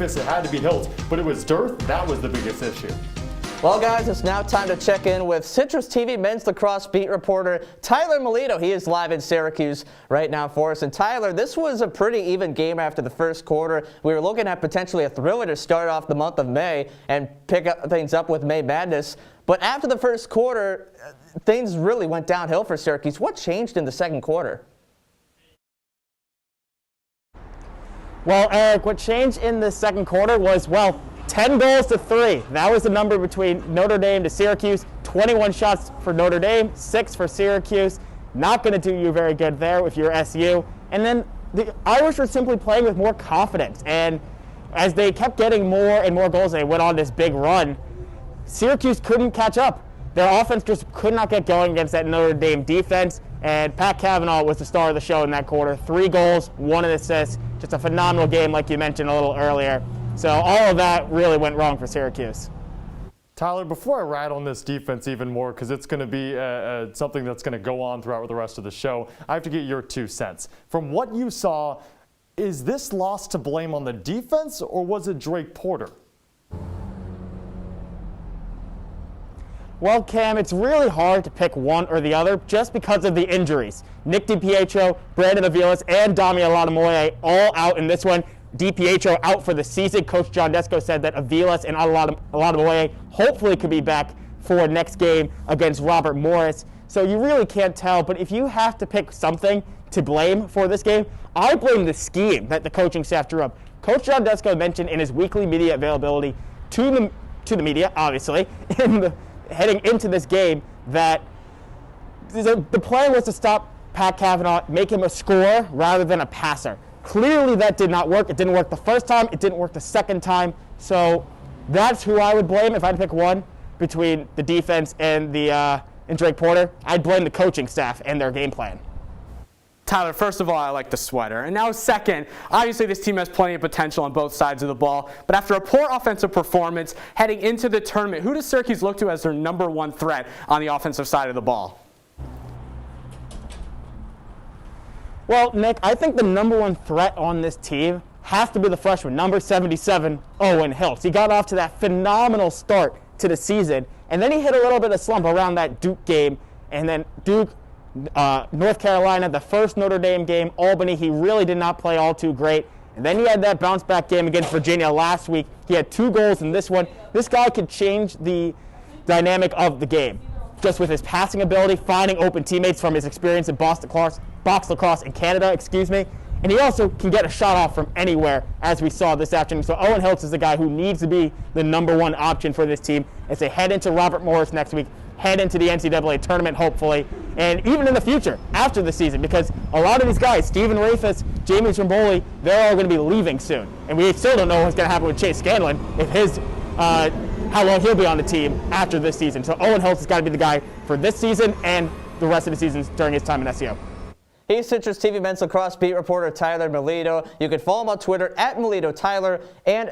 It had to be Hilt, but it was Dearth. That was the biggest issue. Well, guys, it's now time to check in with CitrusTV men's lacrosse beat reporter Tyler Melito. He is live in Syracuse right now for us. And Tyler, this was a pretty even game after the first quarter. We were looking at potentially a thriller to start off the month of May and pick things up with May Madness. But after the first quarter, things really went downhill for Syracuse. What changed in the second quarter? Well, Eric, what changed in the second quarter was, 10 goals to 3. That was the number between Notre Dame to Syracuse. 21 shots for Notre Dame, 6 for Syracuse. Not going to do you very good there if you're SU. And then the Irish were simply playing with more confidence. And as they kept getting more and more goals, they went on this big run. Syracuse couldn't catch up. Their offense just could not get going against that Notre Dame defense. And Pat Cavanaugh was the star of the show in that quarter. 3 goals, 1 assist. Just a phenomenal game, like you mentioned a little earlier. So all of that really went wrong for Syracuse. Tyler, before I rattle on this defense even more, because it's going to be something that's going to go on throughout the rest of the show, I have to get your 2 cents. From what you saw, is this loss to blame on the defense, or was it Drake Porter? Well, Cam, it's really hard to pick one or the other just because of the injuries. Nick DiPietro, Brandon Aviles, and Dami Aladamoye all out in this one. DiPietro out for the season. Coach John Desko said that Aviles and Aladamoye hopefully could be back for next game against Robert Morris. So you really can't tell, but if you have to pick something to blame for this game, I blame the scheme that the coaching staff drew up. Coach John Desko mentioned in his weekly media availability to the media, obviously, heading into this game, that the plan was to stop Pat Cavanaugh, make him a scorer rather than a passer. Clearly that did not work. It didn't work the first time. It didn't work the second time. So that's who I would blame if I had to pick one between the defense and Drake Porter. I'd blame the coaching staff and their game plan. Tyler, first of all, I like the sweater. And now second, obviously this team has plenty of potential on both sides of the ball. But after a poor offensive performance heading into the tournament, who does Syracuse look to as their #1 threat on the offensive side of the ball? Well, Nick, I think the #1 threat on this team has to be the freshman, number 77, Owen Hiltz. He got off to that phenomenal start to the season, and then he hit a little bit of slump around that Duke game, and then Duke, North Carolina, the first Notre Dame game, Albany, he really did not play all too great. And then he had that bounce-back game against Virginia last week. He had 2 goals in this one. This guy could change the dynamic of the game, just with his passing ability, finding open teammates from his experience in box lacrosse in Canada, and he also can get a shot off from anywhere, as we saw this afternoon. So Owen Hiltz is the guy who needs to be the #1 option for this team as they head into Robert Morris next week, head into the NCAA tournament, hopefully, and even in the future, after the season, because a lot of these guys, Stephen Rafis, Jamie Trimboli, they're all going to be leaving soon. And we still don't know what's going to happen with Chase Scanlon, if how long he'll be on the team after this season. So Owen Hiltz has got to be the guy for this season and the rest of the seasons during his time in SEO. He's CitrusTV men's lacrosse beat reporter Tyler Melito. You can follow him on Twitter @MelitoTyler and